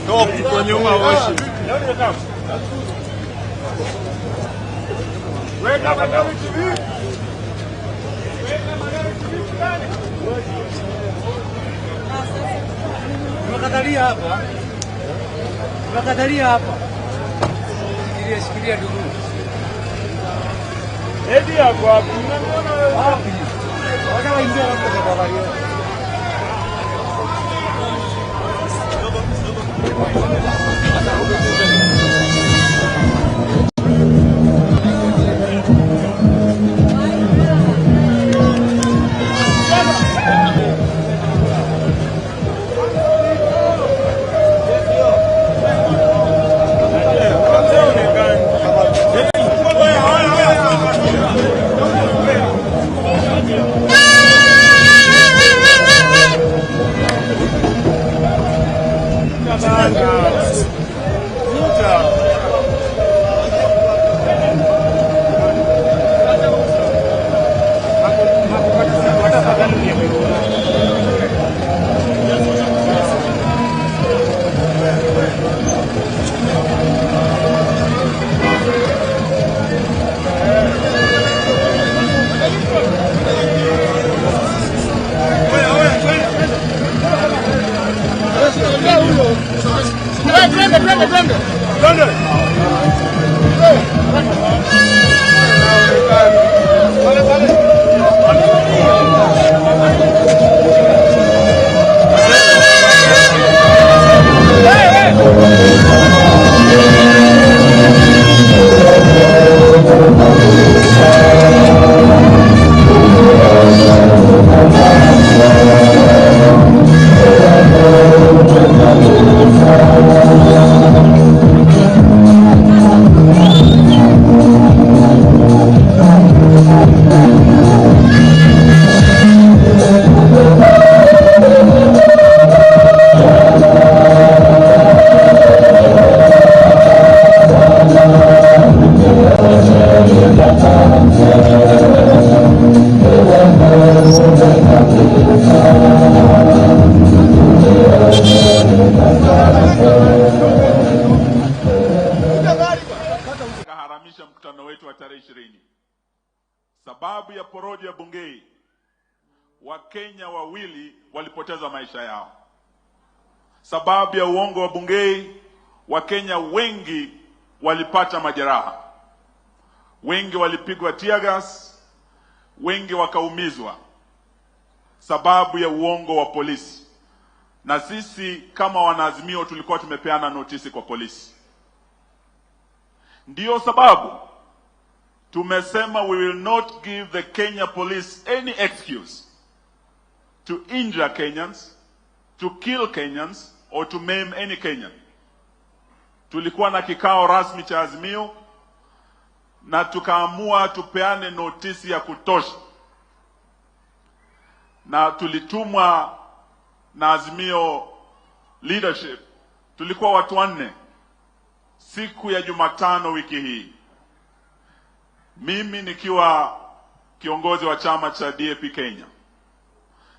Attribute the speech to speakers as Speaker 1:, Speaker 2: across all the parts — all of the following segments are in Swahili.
Speaker 1: Stop kwenye uawashi.
Speaker 2: Tunakatalia hapa. Tunakatalia hapa. Shikilia ndugu.
Speaker 1: Edi yako wapi?
Speaker 2: Wapi? Wanataka ingia hapo kwa barabara.
Speaker 1: Mkutano wetu wa tarehe 20. Sababu ya porojo ya bungei, Wakenya wawili walipoteza maisha yao. Sababu ya uongo wa bungei, Wakenya wengi walipata majeraha. Wengi walipigwa tear gas, wengi wakaumizwa. Sababu ya uongo wa polisi. Na sisi kama wanaazimio tulikuwa tumepeana notisi kwa polisi. Ndiyo sababu tumesema we will not give the Kenya police any excuse to injure Kenyans, to kill Kenyans, or to maim any Kenyan. Tulikuwa na kikao rasmi cha Azimio na tukaamua tupeane notisi ya kutosha. Na tulitumwa na Azimio leadership. Tulikuwa watu 4 siku ya Jumatano wiki hii. Mimi nikiwa kiongozi wa chama cha DAP Kenya.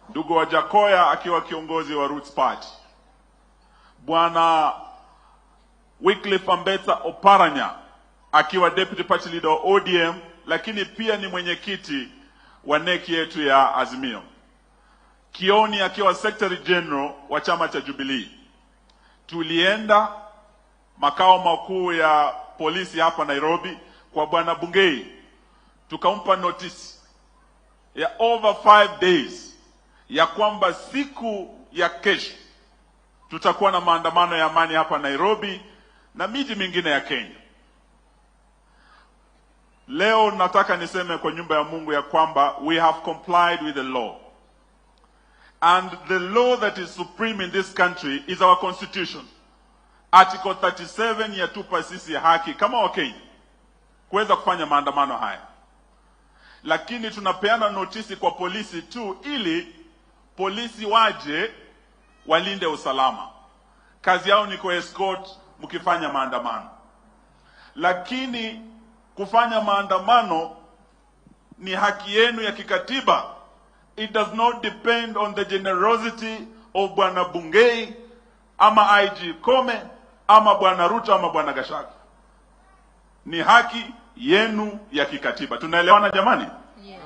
Speaker 1: Ndugu wa Jakoya akiwa kiongozi wa Roots Party. Bwana Wycliffe Ambetsa Oparanya akiwa deputy party leader wa ODM, lakini pia ni mwenyekiti wa neki yetu ya Azimio. Kioni akiwa secretary general wa chama cha Jubilee. Tulienda makao makuu ya polisi hapa Nairobi kwa bwana Bungei, tukampa notice ya over 5 days ya kwamba siku ya kesho tutakuwa na maandamano ya amani hapa Nairobi na miji mingine ya Kenya. Leo nataka niseme kwa nyumba ya Mungu ya kwamba we have complied with the law. And the law that is supreme in this country is our constitution. Article 37 yatupa sisi haki kama Wakenya kuweza kufanya maandamano haya. Lakini tunapeana notisi kwa polisi tu ili polisi waje walinde usalama. Kazi yao ni escort mkifanya maandamano. Lakini kufanya maandamano ni haki yenu ya kikatiba. It does not depend on the generosity of Bwana Bungei ama IG Kome ama Bwana RUTO ama Bwana Gachagua. Ni haki yenu ya kikatiba. Tunaelewana jamani? Yes.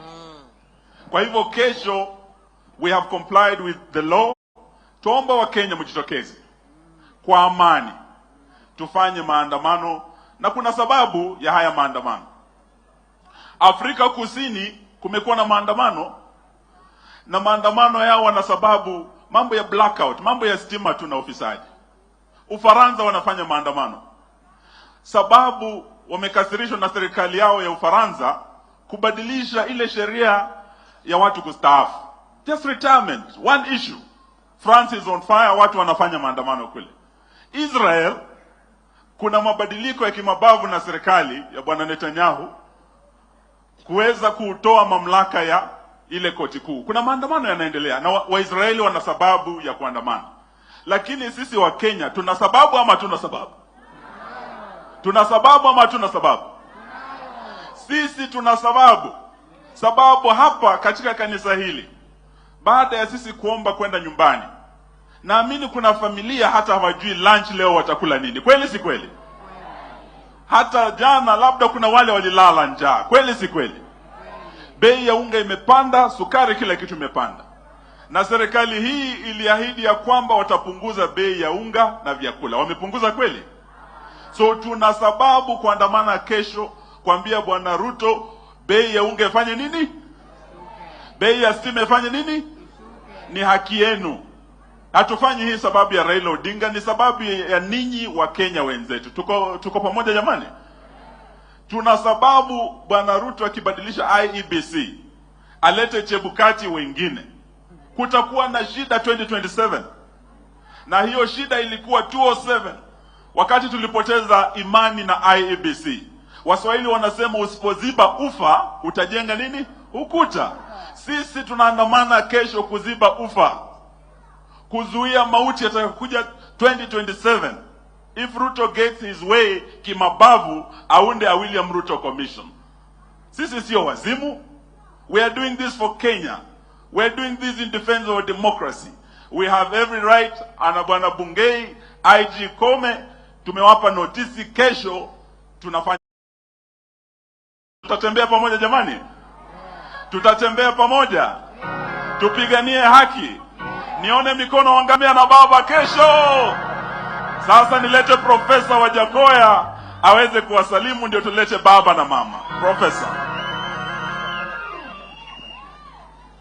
Speaker 1: Kwa hivyo kesho we have complied with the law. Tuomba wa Kenya mjitokeze kwa amani. Tufanye maandamano na kuna sababu ya haya maandamano. Afrika Kusini kumekuwa na maandamano na maandamano yao wana sababu mambo ya blackout, mambo ya stima tu na ufisadi. Ufaransa wanafanya maandamano sababu wamekasirishwa na serikali yao ya Ufaransa kubadilisha ile sheria ya watu kustaafu. Just retirement, one issue. France is on fire, watu wanafanya maandamano kule. Israel kuna mabadiliko ya kimabavu na serikali ya Bwana Netanyahu kuweza kutoa mamlaka ya ile koti kuu. Kuna maandamano yanaendelea na Waisraeli wana sababu ya kuandamana. Lakini sisi wa Kenya tuna sababu ama tuna sababu? Tuna sababu ama tuna sababu? Sisi tuna sababu. Sababu hapa katika kanisa hili, baada ya sisi kuomba kwenda nyumbani, naamini kuna familia hata hawajui lunch leo watakula nini. Kweli si kweli? Hata jana labda kuna wale walilala njaa. Kweli si kweli? Bei ya unga imepanda, sukari, kila kitu imepanda. Na serikali hii iliahidi ya kwamba watapunguza bei ya unga na vyakula. Wamepunguza kweli? So tuna sababu kuandamana kesho kuambia Bwana RUTO bei ya unga ifanye nini? Bei ya stima ifanye nini? Ni haki yenu. Hatufanyi hii sababu ya Raila Odinga, ni sababu ya ninyi wa Kenya wenzetu. Tuko pamoja jamani? Tuna sababu Bwana RUTO akibadilisha IEBC alete Chebukati wengine. Kutakuwa na shida 2027. Na hiyo shida ilikuwa 2007 wakati tulipoteza imani na IEBC. Waswahili wanasema usipoziba ufa utajenga nini? Ukuta. Sisi tunaandamana kesho kuziba ufa, kuzuia mauti yatakayokuja 2027 if RUTO gets his way kimabavu aunde a William RUTO commission. Sisi sio wazimu. We are doing this for Kenya. We are doing this in defense of democracy. We have every right. Ana Bwana Bungei, IG Kome, tumewapa notisi kesho tunafanya. Tutatembea pamoja jamani? Tutatembea pamoja. Tupiganie haki. Nione mikono wangamia na baba kesho. Sasa nilete Profesa Wajakoya aweze kuwasalimu ndio tulete baba na mama. Profesa.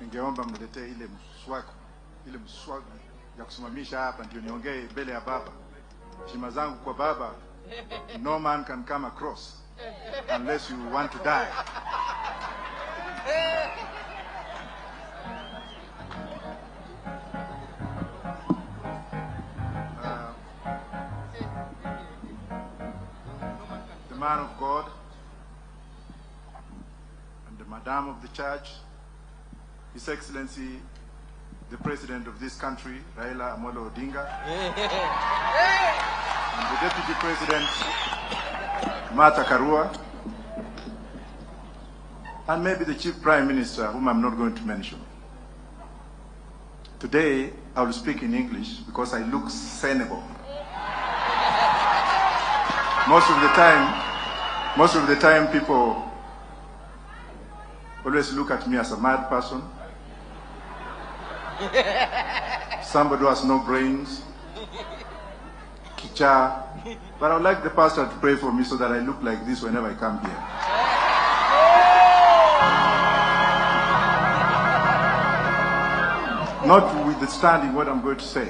Speaker 3: Ningeomba mletee ile mswaki ya kusimamisha hapa ndio niongee mbele ya baba. Heshima zangu kwa baba. No man can come across unless you want to die. The man of God and the Madam of the Church, His Excellency, the President of this country, Raila Odinga, and the Deputy President, Martha Karua, and maybe the Chief Prime Minister, whom I'm not going to mention. Today, I will speak in English because I look sensible. Most of the time people always look at me as a mad person. Somebody who has no brains. Kicha. But I would like the pastor to pray for me so that I look like this whenever I come here. Notwithstanding what I'm going to say,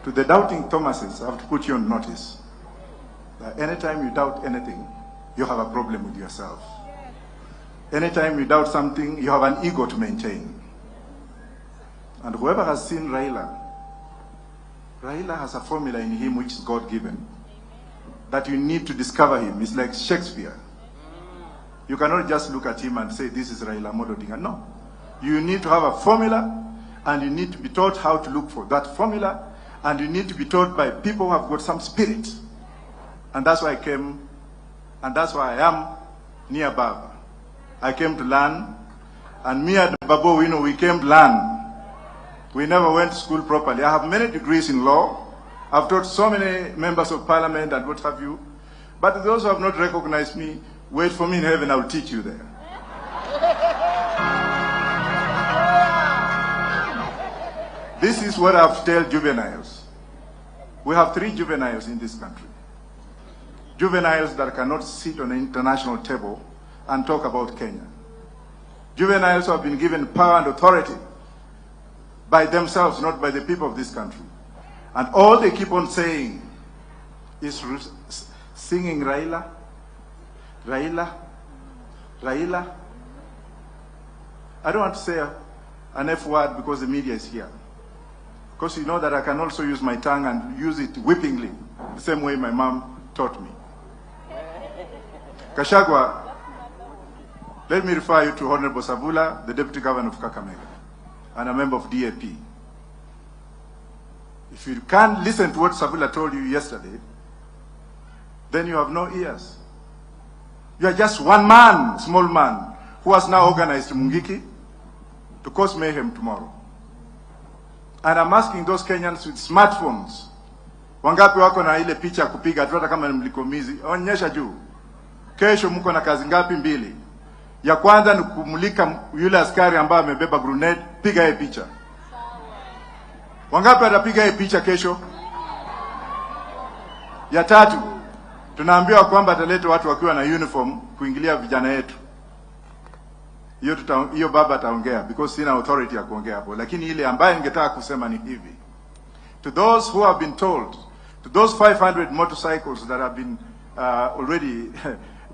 Speaker 3: To the doubting Thomases, I have to put you on notice that anytime you doubt anything, you have a problem with yourself. Anytime you doubt something, you have an ego to maintain. And whoever has seen Raila has a formula in him which is God-given, that you need to discover him. It's like Shakespeare. You cannot just look at him and say, this is Raila Odinga. No. You need to have a formula, and you need to be taught how to look for that formula, and you need to be taught by people who have got some spirit. And that's why I came, and that's why I am near Baba. I came to learn, and me and Babo, we came to learn. We never went to school properly. I have many degrees in law. I've taught so many members of parliament and what have you. But those who have not recognized me, wait for me in heaven, I'll teach you there. This is what I have to tell juveniles. We have 3 juveniles in this country. Juveniles that cannot sit on an international table and talk about Kenya. Juveniles who have been given power and authority by themselves, not by the people of this country. And all they keep on saying is singing Raila, Raila, Raila. I don't want to say an F word because the media is here. Because you know that I can also use my tongue and use it whippingly, the same way my mom taught me. Kashagwa, let me refer you to Honorable Savula, the Deputy Governor of Kakamega, and a member of DAP. If you can't listen to what Savula told you yesterday, then you have no ears. You are just one man, small man, who has now organized Mungiki to cause mayhem tomorrow. And I'm asking those Kenyans with smartphones, wangapi wako na ile picha kupiga hata kama ni mlikomizi, onyesha juu. Kesho mko na kazi ngapi? 2. Ya kwanza ni kumulika yule askari ambaye amebeba grenade, piga yeye picha. Wangapi atapiga yeye picha kesho? Ya 3, tunaambiwa kwamba ataleta watu wakiwa na uniform kuingilia vijana yetu. Hiyo baba ataongea because sina authority ya kuongea hapo, lakini ile ambaye ningetaka kusema ni hivi. To those who have been told, to those 500 motorcycles that have been already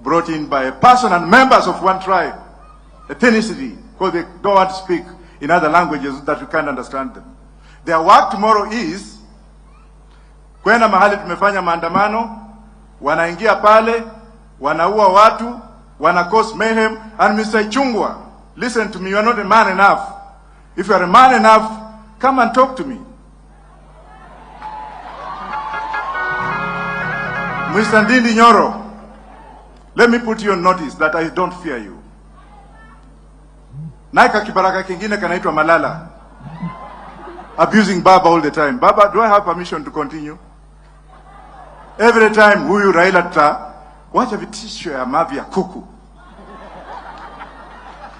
Speaker 3: brought in by a person and members of one tribe, ethnicity, because they don't want to speak in other languages that you can't understand them. Their work tomorrow is kwenda mahali tumefanya maandamano, wanaingia pale, wanaua watu, wana cause mayhem. And Mr. Chungwa, listen to me, you are not a man enough. If you are a man enough, come and talk to me. Mr. Ndindi Nyoro, let me put you on notice that I don't fear you. Naika kibaraka kingine kanaitwa Malala, abusing Baba all the time. Baba, do I have permission to continue? Every time huyu Raila wacha vitisho ya mavi ya kuku.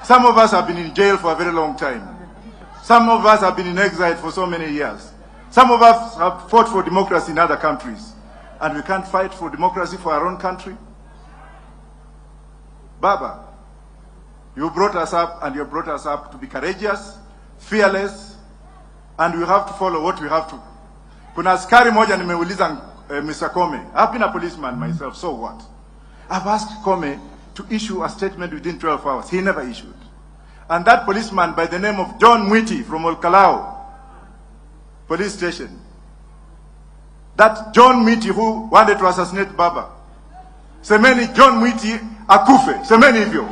Speaker 3: Some of us have been in jail for a very long time. Some of us have been in exile for so many years. Some of us have fought for democracy in other countries. And we can't fight for democracy for our own country? Baba, you brought us up, and you brought us up to be courageous, fearless, and we have to follow what we have to. Kuna askari moja nimeuliza Mr. Kome. I've been a policeman myself, so what? I've asked Kome to issue a statement within 12 hours. He never issued. And that policeman by the name of John Mwiti from Olkalao police station, that John Mwiti who wanted to assassinate Baba, semeni John Mwiti akufe, semeni hivyo.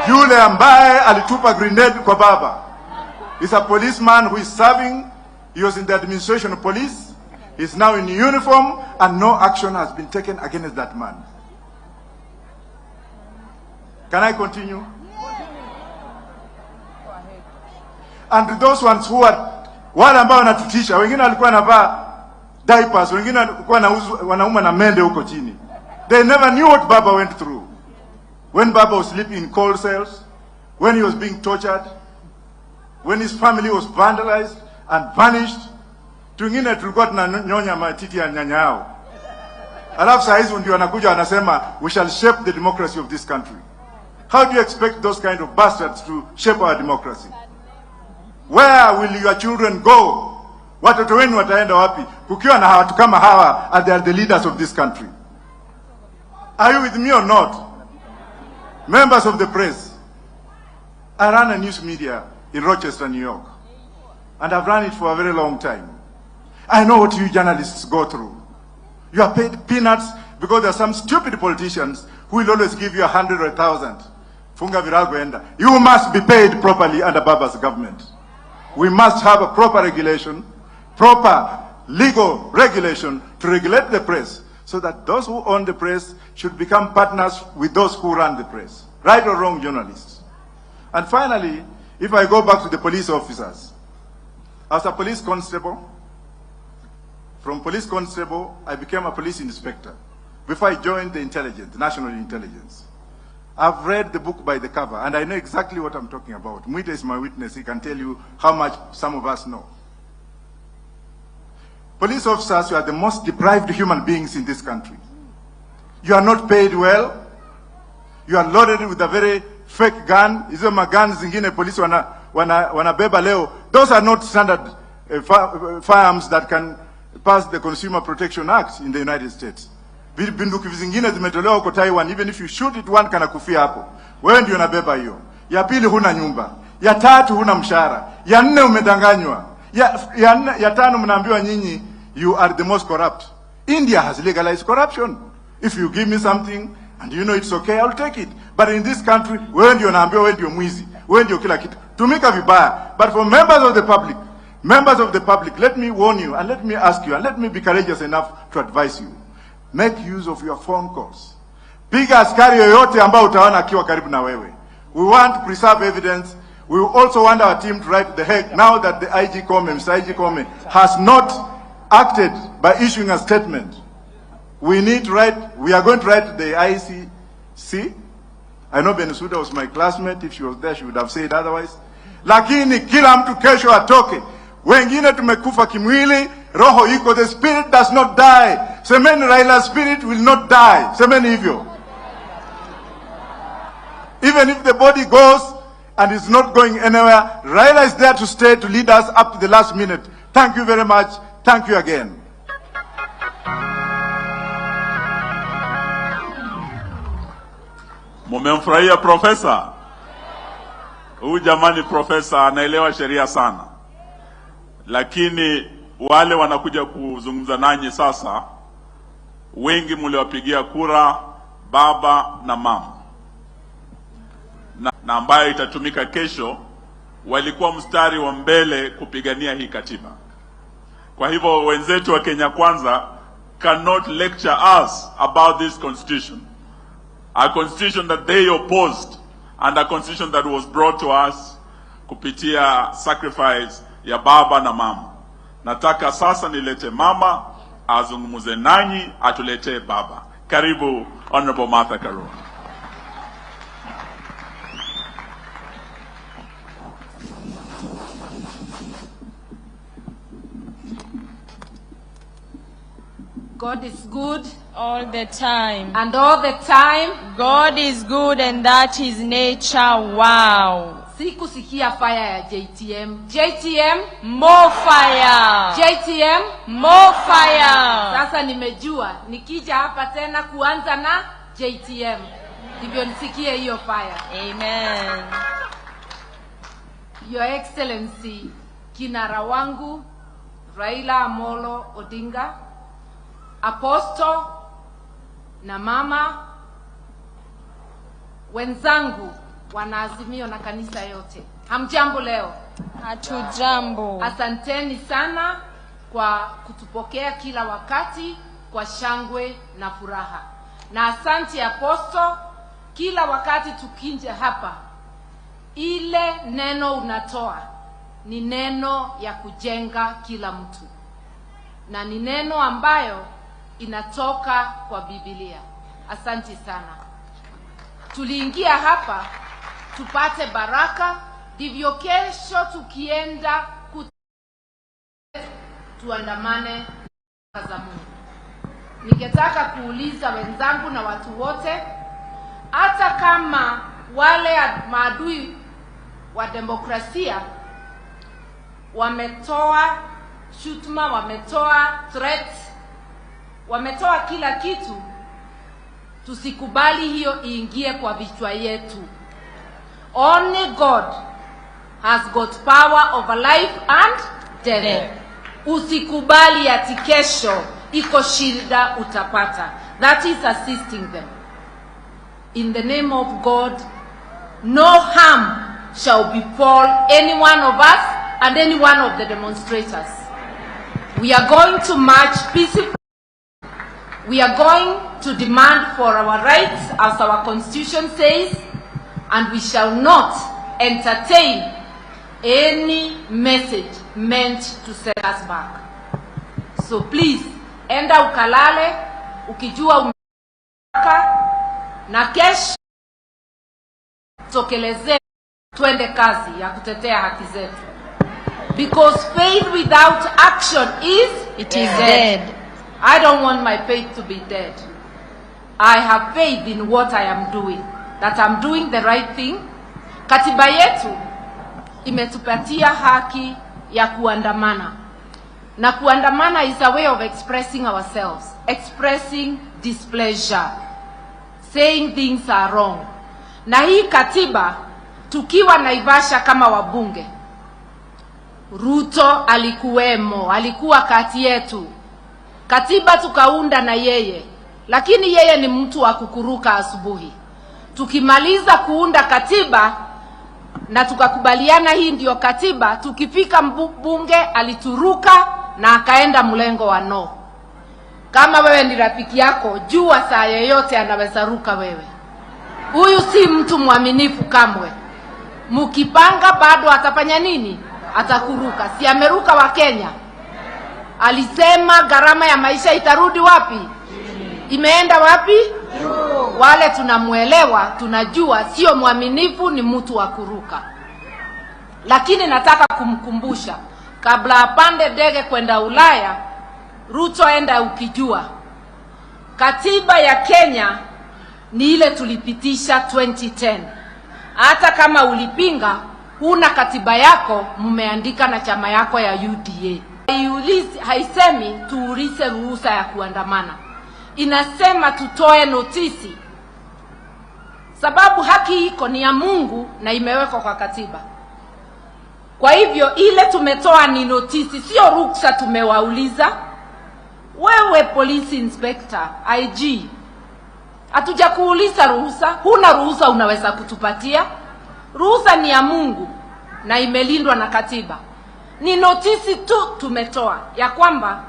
Speaker 3: Yule ambaye alitupa grenade kwa Baba is a policeman who is serving. He was in the administration of police. He's now in uniform, and no action has been taken against that man. Can I continue? And those ones who are wale ambao wanatutisha, wengine walikuwa wanavaa diapers, wengine walikuwa wanauma na mende huko chini. They never knew what Baba went through. When Baba was sleeping in cold cells, when he was being tortured, when his family was vandalized and vanished. Tungine tulikuwa tunanyonya matiti ya nyanya yao. Alafu saa hizo ndio wanakuja wanasema we shall shape the democracy of this country. How do you expect those kind of bastards to shape our democracy? Where will your children go Watoto wenu wataenda wapi kukiwa na watu kama hawa they are the leaders of this country? Are you with me or not? Members of the press, I run a news media in Rochester, New York, and I've run it for a very long time. I know what you journalists go through. You are paid peanuts because there are some stupid politicians who will always give you 100 or 1,000. Funga virago enda. You must be paid properly under Baba's government. We must have a proper regulation, proper legal regulation to regulate the press, so that those who own the press should become partners with those who run the press. Right or wrong, journalists. And finally, if I go back to the police officers, as a police constable, from police constable, I became a police inspector before I joined the intelligence, national intelligence. I've read the book by the cover, and I know exactly what I'm talking about. Mwita is my witness. He can tell you how much some of us know. Police officers, you are the most deprived human beings in this country. You are not paid well. You are loaded with a very fake gun. Hizo magans zingine polisi wanabeba leo. Those are not standard firearms that can pass the Consumer Protection Act in the United States. Bunduki zingine zimetolewa huko Taiwan. Even if you shoot it, one kana kufia hapo. Wewe ndio unabeba hiyo. Ya pili huna nyumba. Ya tatu huna mshahara. Ya nne umedanganywa. Ya tano mnaambiwa nyinyi you are the most corrupt. India has legalized corruption. If you give me something and you know it's okay, I'll take it. But in this country, wewe ndio unaambiwa wewe ndio mwizi. Wewe ndio kila kitu. Tumika vibaya. But for members of the public, let me warn you and let me ask you and let me be courageous enough to advise you. Make use of your phone calls. Piga askari yoyote ambao utaona akiwa karibu na wewe. We want to preserve evidence. We also want our team to write the heck now that the IG Kome, Mr. IG Kome, has not acted by issuing a statement. We are going to write the ICC. I know Benusuda was my classmate. If she was there, she would have said otherwise. Lakini kila mtu kesho atoke. Wengine tumekufa kimwili, roho iko, the spirit does not die. Semeni Raila's spirit will not die. Semeni hivyo. Even if the body goes and is not going anywhere, Raila is there to stay, to lead us up to the last minute. Thank you very much. Thank you again.
Speaker 1: Mumemfurahia profesa? Huyu jamani profesa anaelewa sheria sana. Lakini wale wanakuja kuzungumza nanyi sasa, wengi mliwapigia kura baba na mama. Na ambayo itatumika kesho, walikuwa mstari wa mbele kupigania hii katiba. Kwa hivyo wenzetu wa Kenya Kwanza cannot lecture us about this constitution. A constitution that they opposed and a constitution that was brought to us kupitia sacrifice ya baba na mama. Nataka sasa nilete mama azungumuze nanyi, atulete baba. Karibu Honorable Martha Karua.
Speaker 4: God is good
Speaker 5: all the time.
Speaker 4: and all the time.
Speaker 5: God is good and that is nature. Wow.
Speaker 4: Sikusikia fire ya JTM. JTM,
Speaker 5: more fire.
Speaker 4: JTM,
Speaker 5: more fire.
Speaker 4: Sasa nimejua nikija hapa tena kuanza na JTM. Ndivyo nisikie hiyo fire.
Speaker 5: Amen.
Speaker 4: Your Excellency, kinara wangu Raila Amolo Odinga, Apostle na mama wenzangu wana Azimio na kanisa yote. Hamjambo leo?
Speaker 5: Hatujambo.
Speaker 4: Asanteni sana kwa kutupokea kila wakati kwa shangwe na furaha. Na asanti Apostle, kila wakati tukinja hapa, ile neno unatoa ni neno ya kujenga kila mtu. Na ni neno ambayo inatoka kwa Biblia. Asanti sana. Tuliingia hapa tupate baraka, ndivyo kesho tukienda tuandamane za Mungu. Ningetaka kuuliza wenzangu na watu wote, hata kama wale maadui wa demokrasia wametoa shutuma, wametoa threats, wametoa kila kitu. Tusikubali hiyo iingie kwa vichwa yetu. Only God has got power over life and death. Usikubali ati kesho iko shida utapata. That is assisting them. In the name of God, no harm shall befall any one of us and any one of the demonstrators. We are going to march peacefully. We are going to demand for our rights as our constitution says, and we shall not entertain any message meant to set us back. So please, enda ukalale ukijua umeka, na kesho tokeleze twende kazi ya kutetea haki zetu. Because faith without action is dead. I don't want my faith to be dead. I have faith in what I am doing, that I'm doing the right thing. Katiba yetu imetupatia haki ya kuandamana. Na kuandamana is a way of expressing ourselves, expressing displeasure, saying things are wrong. Na hii katiba, tukiwa Naivasha kama wabunge, RUTO alikuwemo, alikuwa kati yetu. Katiba tukaunda na yeye, lakini yeye ni mtu wa kukuruka asubuhi. Tukimaliza kuunda katiba na tukakubaliana hii ndio katiba, tukifika bunge alituruka na akaenda mlengo wa no. Kama wewe ni rafiki yako, jua saa yoyote anaweza ruka wewe. Huyu si mtu mwaminifu kamwe. Mukipanga bado atafanya nini? Atakuruka. Si ameruka wa Kenya? Alisema gharama ya maisha itarudi wapi? Imeenda wapi? Wale tunamuelewa, tunajua sio mwaminifu, ni mtu wa kuruka. Lakini nataka kumkumbusha, kabla apande ndege kwenda Ulaya, RUTO enda ukijua, katiba ya Kenya ni ile tulipitisha 2010. Hata kama ulipinga, huna katiba yako, mumeandika na chama yako ya UDA. Haisemi tuulize ruhusa ya kuandamana. Inasema tutoe notisi. Sababu haki iko ni ya Mungu na imewekwa kwa katiba. Kwa hivyo ile tumetoa ni notisi, sio ruhusa tumewauliza. Wewe police inspector, IG, hatuja kuuliza ruhusa, huna ruhusa unaweza kutupatia. Ruhusa ni ya Mungu na imelindwa na katiba. Ni notisi tu tumetoa ya kwamba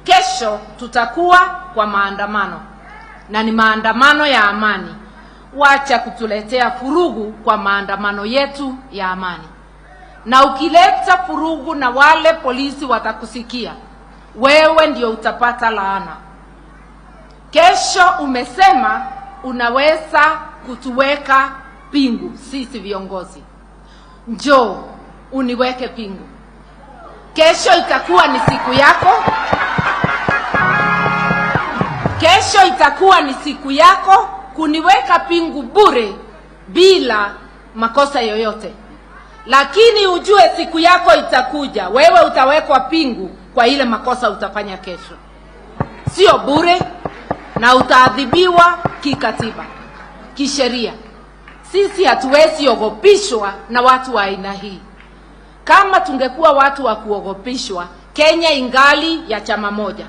Speaker 4: kesho tutakuwa kwa maandamano, na ni maandamano ya amani. Wacha kutuletea furugu kwa maandamano yetu ya amani. Na ukileta furugu na wale polisi watakusikia, wewe ndio utapata laana. Kesho umesema unaweza kutuweka pingu sisi viongozi. Njoo uniweke pingu. Kesho itakuwa ni siku yako. Kesho itakuwa ni siku yako kuniweka pingu bure bila makosa yoyote. Lakini ujue siku yako itakuja, wewe utawekwa pingu kwa ile makosa utafanya kesho. Sio bure, na utaadhibiwa kikatiba, kisheria. Sisi hatuwezi ogopishwa na watu wa aina hii. Kama tungekuwa watu wa kuogopishwa, Kenya ingali ya chama moja.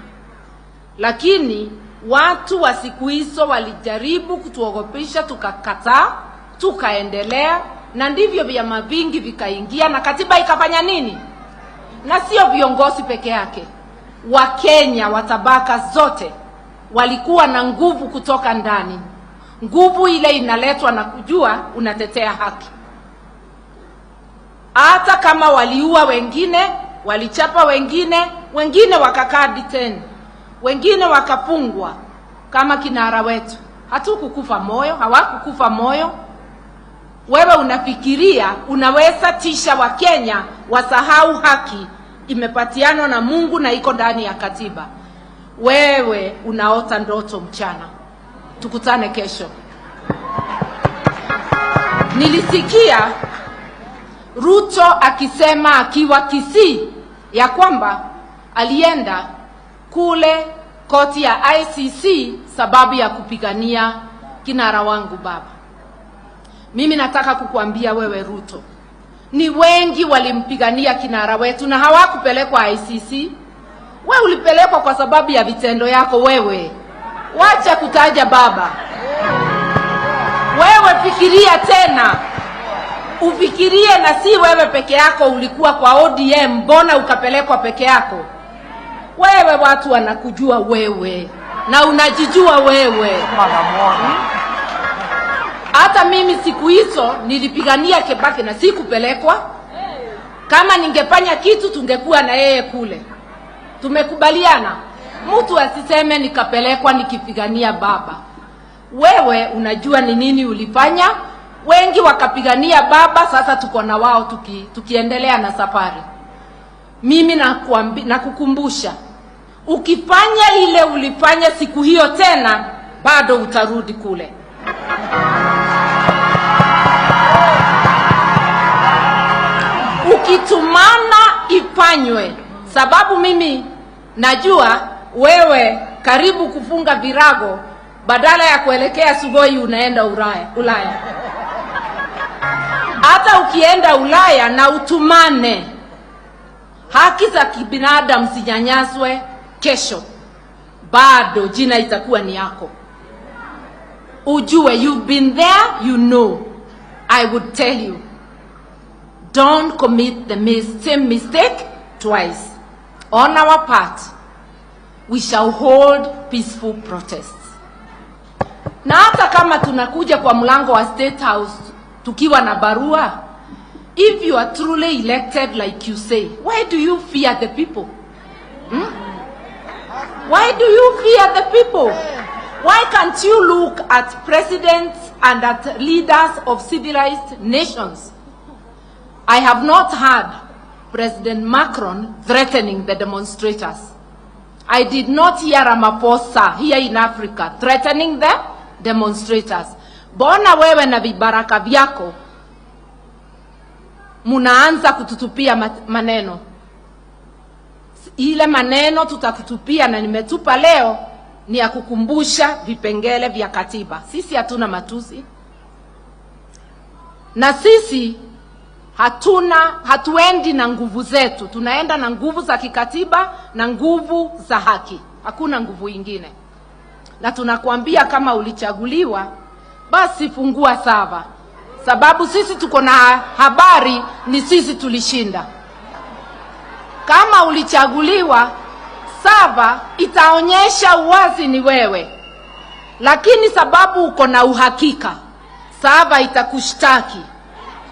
Speaker 4: Lakini watu wa siku hizo walijaribu kutuogopisha, tukakataa, tukaendelea, na ndivyo vyama vingi vikaingia na katiba ikafanya nini? Na sio viongozi peke yake. Wakenya wa tabaka zote walikuwa na nguvu kutoka ndani. Nguvu ile inaletwa na kujua unatetea haki. Hata kama waliua wengine, walichapa wengine, wengine wakakaa diteni, wengine wakafungwa kama kinara wetu. Hatukukufa moyo, hawakukufa moyo. Wewe unafikiria unaweza tisha wa Kenya wasahau haki imepatiano na Mungu na iko ndani ya katiba? Wewe unaota ndoto mchana. Tukutane kesho. Nilisikia RUTO akisema akiwa Kisii ya kwamba alienda kule koti ya ICC sababu ya kupigania kinara wangu baba. Mimi nataka kukuambia wewe Ruto, ni wengi walimpigania kinara wetu na hawakupelekwa ICC. Wewe ulipelekwa kwa sababu ya vitendo yako wewe. Wacha kutaja baba. Wewe fikiria tena. Ufikirie na si wewe peke yako ulikuwa kwa ODM, mbona ukapelekwa peke yako? Wewe watu wanakujua wewe na unajijua wewe. Hata mimi siku hizo nilipigania Kibaki na sikupelekwa. Kama ningefanya kitu tungekuwa na yeye kule. Tumekubaliana. Mtu asiseme nikapelekwa nikipigania baba. Wewe unajua ni nini ulifanya. Wengi wakapigania baba, sasa tuko na wao tukiendelea na safari. Mimi nakukumbusha, ukifanya ile ulifanya siku hiyo tena, bado utarudi kule. Ukitumana ifanywe, sababu mimi najua wewe karibu kufunga virago, badala ya kuelekea Sugoi unaenda Ulaya. Hata ukienda Ulaya na utumane, haki za kibinadamu zinyanyaswe, kesho bado jina itakuwa ni yako. Ujue, you've been there, you know. I would tell you, don't commit the same mistake twice. On our part, we shall hold peaceful protests. Na hata kama tunakuja kwa mlango wa State House tukiwa na barua, if you are truly elected like you say, why do you fear the people? Why do you fear the people? Why can't you look at presidents and at leaders of civilized nations? I have not heard President Macron threatening the demonstrators. I did not hear Ramaphosa here in Africa threatening the demonstrators. Bona wewe na vibaraka vyako munaanza kututupia maneno. Ile maneno tutakutupia na nimetupa leo ni ya kukumbusha vipengele vya katiba. Sisi hatuna matusi. Na sisi hatuendi na nguvu zetu. Tunaenda na nguvu za kikatiba na nguvu za haki. Hakuna nguvu ingine. Na tunakuambia kama ulichaguliwa, basi fungua sava. Sababu sisi tuko na habari ni sisi tulishinda. Kama ulichaguliwa, sava itaonyesha uwazi ni wewe. Lakini sababu uko na uhakika, sava itakushtaki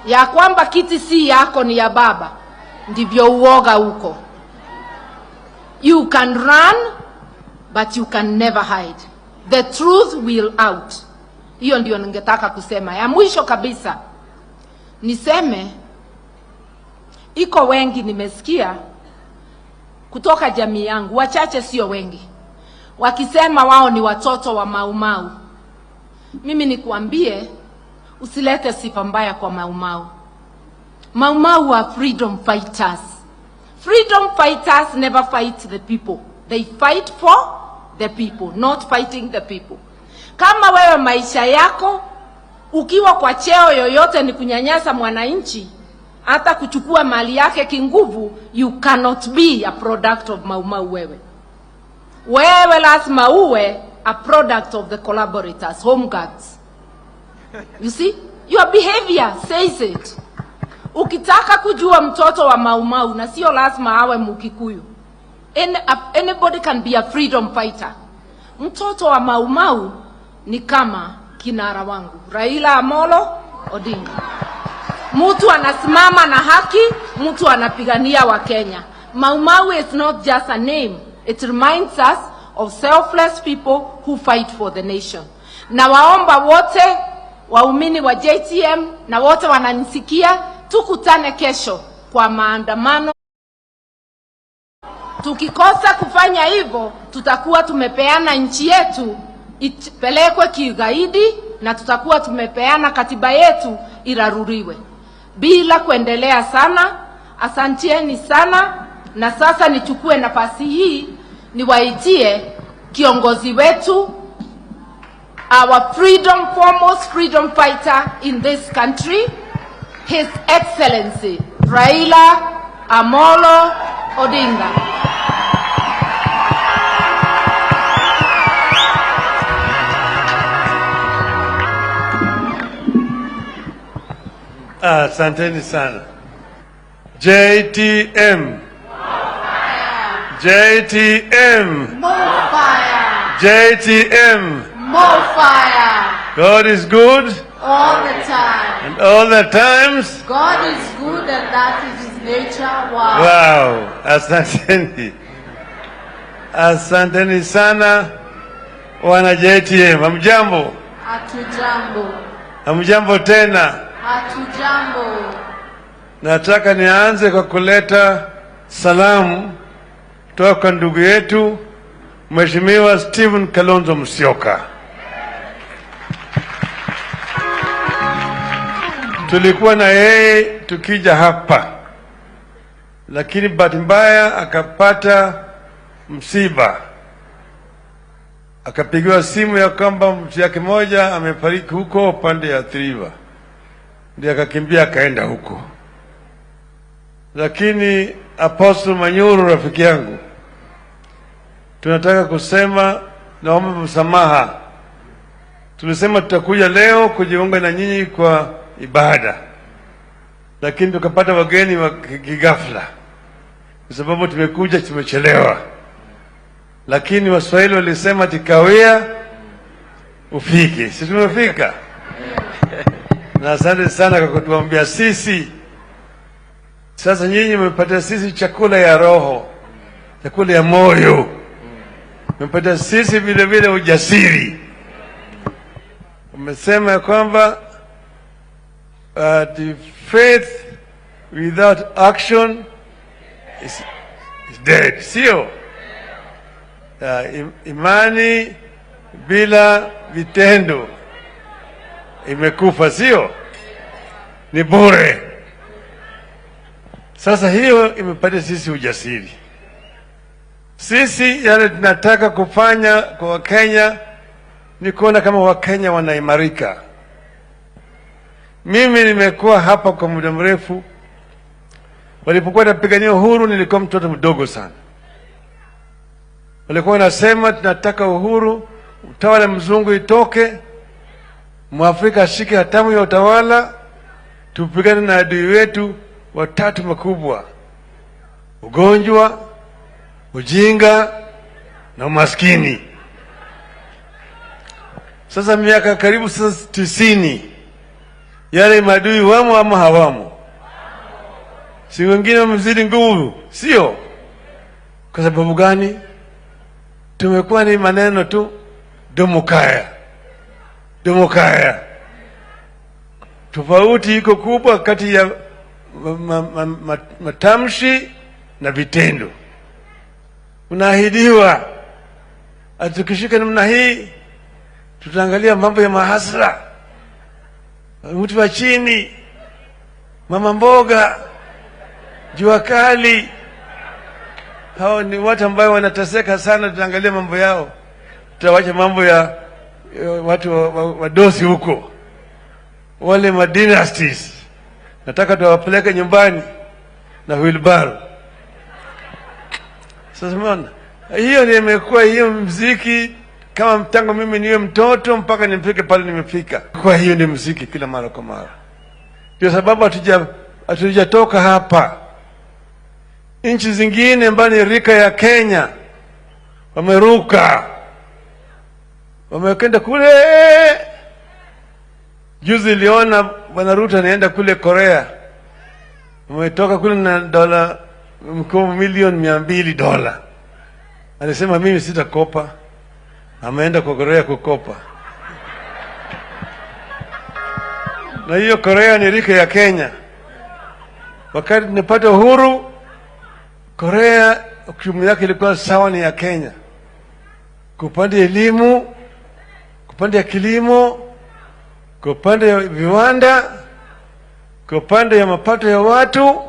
Speaker 4: ya kwamba kiti si yako ni ya baba. Ndivyo uoga uko. You can run, but you can never hide. The truth will out. Hiyo ndio ningetaka kusema. Ya mwisho kabisa, niseme, iko wengi nimesikia kutoka jamii yangu, wachache sio wengi, wakisema wao ni watoto wa Maumau. Mimi nikuambie, usilete sifa mbaya kwa Maumau. Maumau are freedom fighters. Freedom fighters never fight the people. They fight for the people, not fighting the people. Kama wewe maisha yako ukiwa kwa cheo yoyote ni kunyanyasa mwananchi, hata kuchukua mali yake kinguvu, you cannot be a product of Maumau wewe. Wewe lazima uwe a product of the collaborators, home guards. You see? Your behavior says it. Ukitaka kujua mtoto wa Maumau, na sio lazima awe Mukikuyu. Anybody can be a freedom fighter. Mtoto wa Maumau ni kama kinara wangu, Raila Odinga. Mtu anasimama na haki, mtu anapigania wa Kenya. Maumau is not just a name. It reminds us of selfless people who fight for the nation. Na waomba wote, waumini wa JTM na wote wananisikia, tukutane kesho kwa maandamano. Tukikosa kufanya hivyo, tutakuwa tumepeana nchi yetu ipelekwe kigaidi, na tutakuwa tumepeana katiba yetu iraruriwe. Bila kuendelea sana, asanteni sana. Na sasa nichukue nafasi hii niwaitie kiongozi wetu, our foremost freedom fighter in this country, His Excellency Raila Amolo Odinga.
Speaker 6: Asanteni sana. JTM. JTM.
Speaker 4: More fire.
Speaker 6: JTM.
Speaker 4: More fire.
Speaker 6: God is good.
Speaker 4: All the time.
Speaker 6: And all the times.
Speaker 4: God is good and that is His nature. Wow.
Speaker 6: Wow. Asanteni. Asanteni sana wana JTM. Hamjambo?
Speaker 4: Hatujambo.
Speaker 6: Hamjambo tena.
Speaker 4: Hatujambo.
Speaker 6: Nataka nianze kwa kuleta salamu kutoka kwa ndugu yetu Mheshimiwa Stephen Kalonzo Musyoka. Tulikuwa na yeye tukija hapa, lakini bahati mbaya akapata msiba, akapigiwa simu ya kwamba mtu yake moja amefariki huko upande ya Triva, ndiye akakimbia akaenda huko. Lakini Apostle Manyuru rafiki yangu, tunataka kusema naomba msamaha. Tulisema tutakuja leo kujiunga na nyinyi kwa ibada, lakini tukapata wageni wa kigafla kwa sababu tumechelewa. Lakini Waswahili walisema tikawia ufike. Sisi tumefika. Na asante sana kwa kutuambia sisi. Sasa nyinyi mmepata sisi chakula ya roho, chakula ya moyo. Mmepata sisi vile vile ujasiri. Umesema ya kwamba the faith without action is dead. Sio? Imani bila vitendo imekufa, sio? Ni bure. Sasa hiyo imepatia sisi ujasiri. Sisi yale tunataka kufanya kwa Wakenya ni kuona kama Wakenya wanaimarika. Mimi nimekuwa hapa kwa muda mrefu. Walipokuwa wanapigania uhuru nilikuwa mtoto mdogo sana. Walikuwa wanasema tunataka uhuru, utawala mzungu itoke, Mwafrika ashike hatamu ya utawala, tupigane na adui wetu watatu makubwa: ugonjwa, ujinga na umaskini. Sasa miaka karibu 90, yale maadui wamo ama hawamo? Si wengine wamezidi nguvu, sio? Kwa sababu gani? Tumekuwa ni maneno tu, domokaya. Tofauti iko kubwa kati ya matamshi na vitendo. Unaahidiwa atukishika namna hii tutaangalia mambo ya mahasra, mtu wa chini, mama mboga, jua kali. Hao ni watu ambao wanateseka sana, tutaangalia mambo yao. Tutawacha mambo ya watu wadosi huko, wale madynasties. Nataka tuwapeleke nyumbani na wheelbarrow. Sasa mbona hiyo ni imekuwa hiyo muziki kama mtango mimi niwe mtoto mpaka nifike pale nimefika. Kwa hiyo ni muziki kila mara kwa mara. Kwa sababu hatujatoka hapa. Nchi zingine mbali rika ya Kenya wameruka, wamekwenda kule. Juzi niliona Bwana RUTO anaenda kule Korea, wametoka kule na dola milioni $200. Alisema mimi sitakopa, ameenda kwa Korea kukopa. Na hiyo Korea ni rika ya Kenya. Wakati tunapata uhuru, Korea uchumi yake ilikuwa sawa ni ya Kenya, kwa upande wa elimu, kwa upande wa kilimo, kwa upande wa viwanda, kwa upande wa mapato ya watu.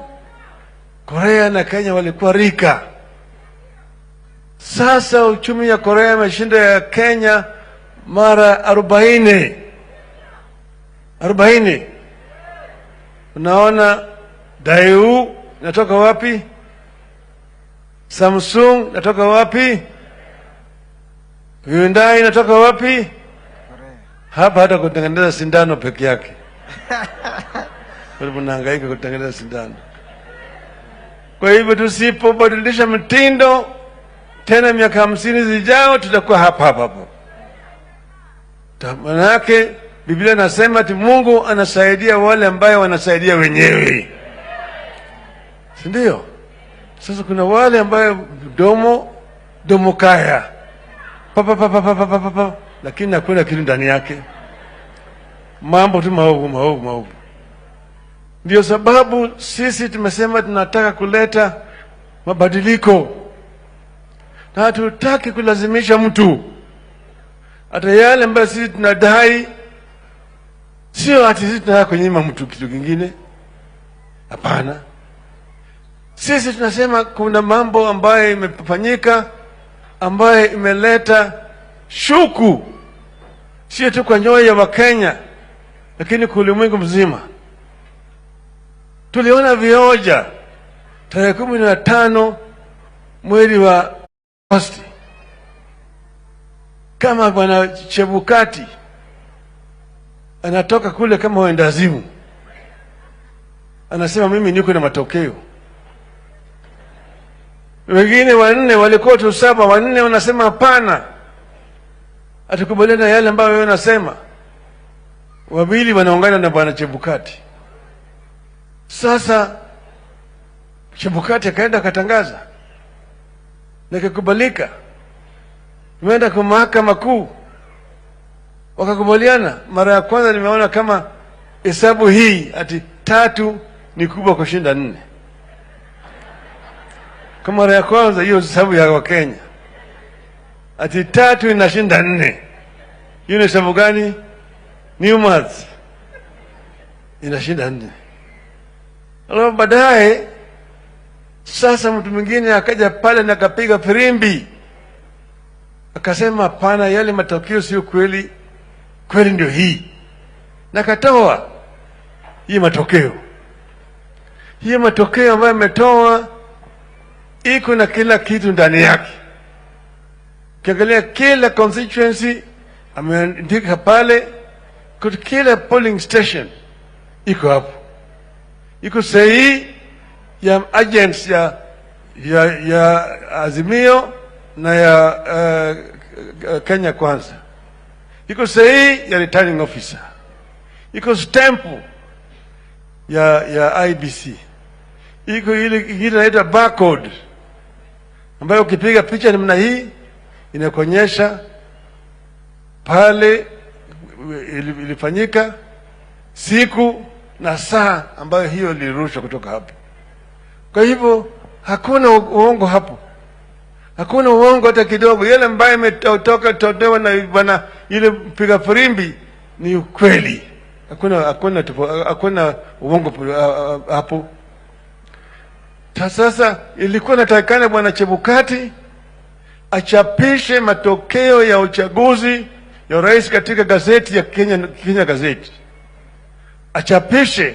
Speaker 6: Korea na Kenya walikuwa rika. Sasa uchumi ya Korea umeshinda ya Kenya mara 40. Unaona Daewoo natoka wapi? Samsung natoka wapi? Hyundai natoka wapi? Hapa hata kutengeneza sindano peke yake. Wanahangaika kutengeneza sindano. Kwa hivyo tusipobadilisha mtindo tena miaka 50 zijao tutakuwa hapa. Manake Biblia inasema ati Mungu anasaidia wale ambao wanasaidia wenyewe. Si ndio? Sasa kuna wale ambao domo kaya. Lakini hakuna kitu ndani yake. Mambo tu maovu. Ndio sababu sisi tumesema tunataka kuleta mabadiliko. Na hatutaki kulazimisha mtu. Hata yale ambayo sisi tunadai sio ati sisi tunataka kunyima mtu kitu kingine. Hapana. Sisi tunasema kuna mambo ambayo imefanyika ambayo imeleta shuku sio tu kwa nyoyo ya Wakenya lakini kwa ulimwengu mzima. Tuliona vioja tarehe 15 mwezi wa Agosti kama bwana Chebukati anatoka kule kama wendazimu, anasema mimi niko na matokeo. Wengine 4 walikuwa tu 7, 4 wanasema hapana, atukubaliana yale ambayo wewe unasema. 2 wanaungana na bwana Chebukati. Sasa Chebukati akaenda akatangaza na kukubalika. Tumeenda kwa mahakama kuu wakakubaliana. Mara ya kwanza nimeona kama hesabu hii ati 3 ni kubwa kushinda 4. Kama mara ya kwanza hiyo hesabu ya Wakenya ati 3 inashinda 4. Hiyo ni hesabu gani? New maths. Inashinda 4. Alafu baadaye sasa mtu mwingine akaja pale na akapiga firimbi akasema hapana, yale matokeo sio kweli, kweli ndio hii, na katoa hii matokeo. Hii matokeo ambayo ametoa iko na kila kitu ndani yake. Ukiangalia kila constituency ameandika pale, kwa kila polling station iko hapo, iko sahihi ya agents ya Azimio na ya Kenya Kwanza, iko sahihi ya returning officer, iko stamp ya IBC, iko ile inaitwa barcode ambayo ukipiga picha namna hii inakuonyesha pale ilifanyika, siku na saa ambayo hiyo ilirushwa kutoka hapo. Kwa hivyo hakuna uongo hapo, hakuna uongo hata kidogo. Yale ambayo imetoka na bwana ile mpiga firimbi ni ukweli, hakuna uongo hapo. Sasa ilikuwa natakikana bwana Chebukati achapishe matokeo ya uchaguzi ya rais katika gazeti ya Kenya Gazeti, achapishe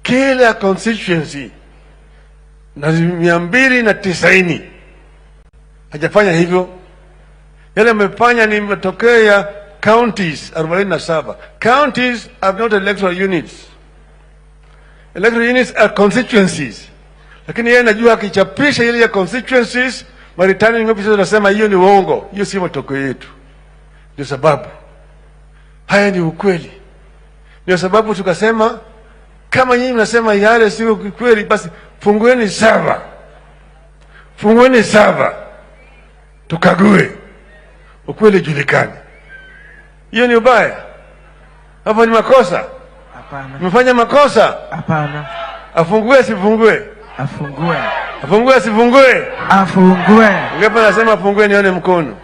Speaker 6: kila constituency na 290. Hajafanya hivyo. Yale amefanya ni matokeo ya counties 47. Counties are not electoral units. Electoral units are constituencies. Lakini yeye anajua akichapisha ile ya constituencies, returning officers wanasema hiyo ni uongo, hiyo si matokeo yetu. Ndio sababu haya ni ukweli. Ndio sababu tukasema kama nyinyi mnasema yale si ukweli, basi fungueni saba tukague ukweli julikane. Hiyo ni ubaya? Hapo ni makosa?
Speaker 2: Hapana.
Speaker 6: Mfanya makosa?
Speaker 2: Hapana.
Speaker 6: Afungue sifungue?
Speaker 2: Afungue.
Speaker 6: Afungue sifungue?
Speaker 2: Afungue.
Speaker 6: Ungepa nasema afungue nione mkono.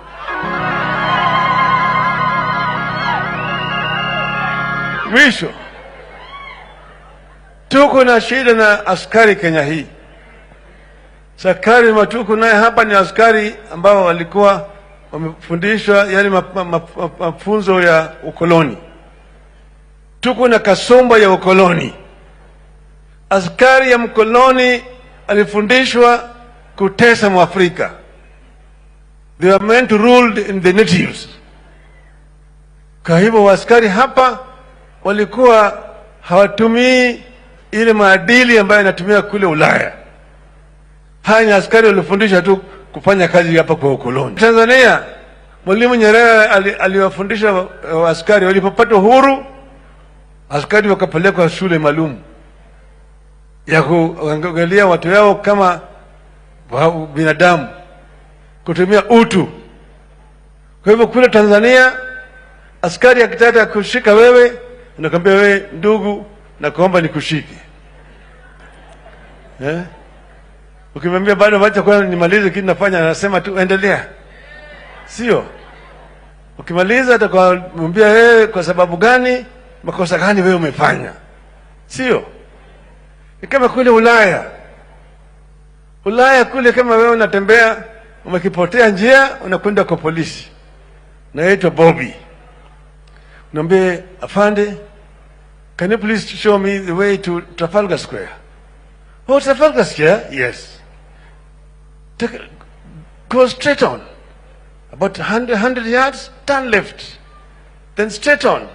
Speaker 6: Mwisho, tuko na shida na askari Kenya hii. Sakari Matuku naye hapa ni askari ambao walikuwa wamefundishwa yani mafunzo ya ukoloni. Tuko na kasomba ya ukoloni. Askari ya mkoloni alifundishwa kutesa Mwafrika. They were meant to rule in the natives. Kwa hivyo askari hapa walikuwa hawatumii ile maadili ambayo yanatumia kule Ulaya. Haya ni askari walifundishwa tu kufanya kazi hapa kwa ukoloni. Tanzania, Mwalimu Nyerere aliwafundisha askari walipopata uhuru, askari wakapelekwa shule maalum ya kuangalia watu yao kama binadamu, kutumia utu. Kwa hivyo kule Tanzania, askari akitaka kushika wewe, anakuambia wewe ndugu, na kuomba nikushike. Ukimwambia bado wacha kwa nimalize kitu nafanya, anasema tu endelea. Sio? Ukimaliza atakwambia wewe kwa sababu gani, makosa gani wewe umefanya. Sio? Ni kama kule Ulaya. Ulaya kule kama wewe unatembea, umekipotea njia, unakwenda kwa polisi. Naitwa Bobby. Unaambia, afande, can you please show me the way to Trafalgar Square? Oh, Trafalgar Square? Yes. Go straight on. About 100 yards, turn left. Then straight on.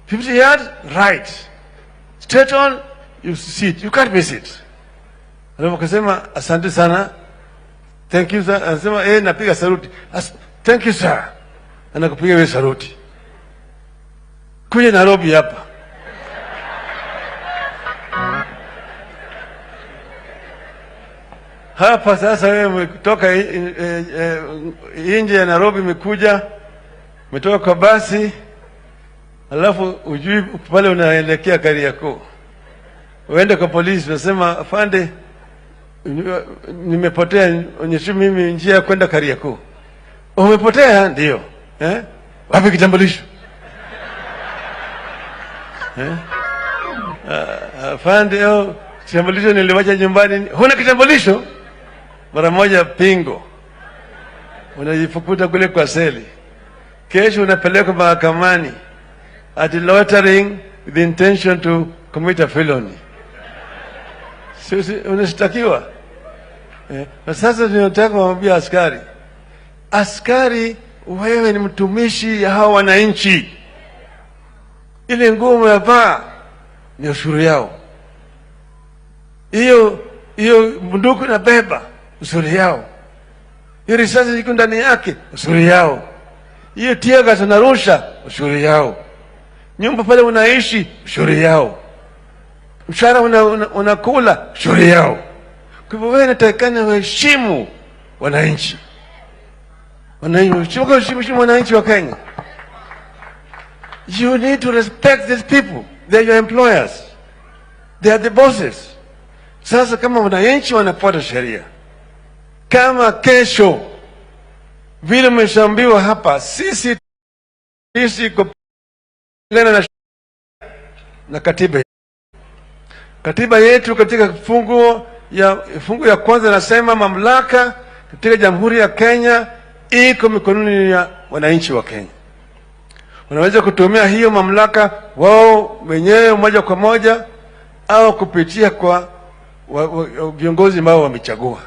Speaker 6: 50 yards, right. Straight on, you see it. You can't miss it. Alafu akasema, asante sana. Thank you, sir. Anasema, napiga saluti. Thank you, sir. Anakupiga wewe saluti. Kuja Nairobi hapa. Hapa sasa wewe umetoka nje ya Nairobi, umekuja, umetoka kwa basi, alafu ujui pale unaelekea Kariakoo. Uende kwa polisi, unasema afande, nimepotea, onyesha mimi njia ya kwenda Kariakoo. Umepotea? Ndio. Wapi kitambulisho? Afande, kitambulisho niliwacha nyumbani. Huna kitambulisho? Mara moja pingo. Unajifukuta kule kwa seli. Kesho unapelekwa mahakamani at loitering with the intention to commit a felony. Sisi unashtakiwa. Na sasa tunataka kumwambia askari. Askari, wewe ni mtumishi ya hawa wananchi. Ile nguo umevaa ni ushuru yao. Hiyo bunduki na beba, ushuru yao. Hiyo risasi iko ndani yake, ushuru yao. Hiyo tear gas unarusha, ushuru yao. Nyumba pale unaishi, ushuru yao. Mshahara unakula, ushuru yao. Kwa hivyo wewe unatakana uheshimu wananchi. Wananchi wa Kenya. You need to respect these people. They are your employers. They are the bosses. Sasa kama wananchi wanafuata sheria, kama kesho vile umeshaambiwa hapa, sisi kulingana na katiba yetu katika fungu ya kwanza nasema mamlaka katika Jamhuri ya Kenya iko mikononi ya wananchi wa Kenya. Wanaweza kutumia hiyo mamlaka wao wenyewe moja kwa moja au kupitia kwa viongozi ambao wamechagua.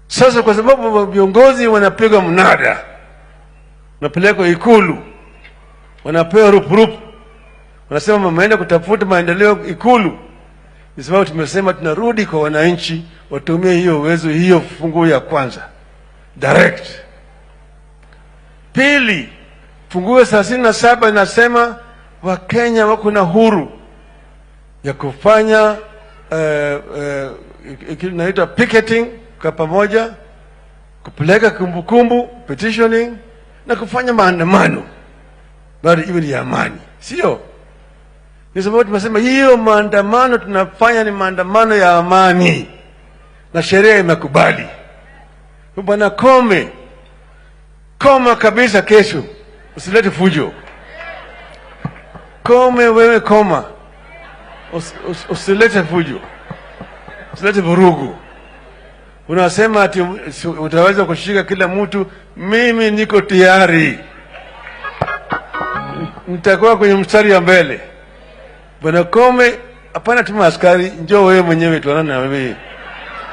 Speaker 6: Sasa kwa sababu viongozi wanapiga mnada, wanapelekwa Ikulu, wanapewa rupurupu, wanasema mmeenda kutafuta maendeleo Ikulu, ni sababu tumesema tunarudi kwa wananchi watumie hiyo uwezo, hiyo fungu ya kwanza direct. Pili, fungu ya 37 inasema Wakenya wako na huru ya kufanya inaitwa picketing kwa pamoja, kupeleka kumbukumbu, petitioning, na kufanya maandamano bado iwe ni amani. Sio? Ni sababu tumesema hiyo maandamano tunafanya ni maandamano ya amani na sheria imekubali. Bwana koma kabisa kesho, usilete fujo. Wewe koma. Usilete fujo. usilete vurugu. Unasema ati utaweza kushika kila mtu. Mimi niko tayari, nitakuwa kwenye mstari ya mbele. Bwana Kome, hapana tuma askari, njoo wewe mwenyewe tuonane na wewe.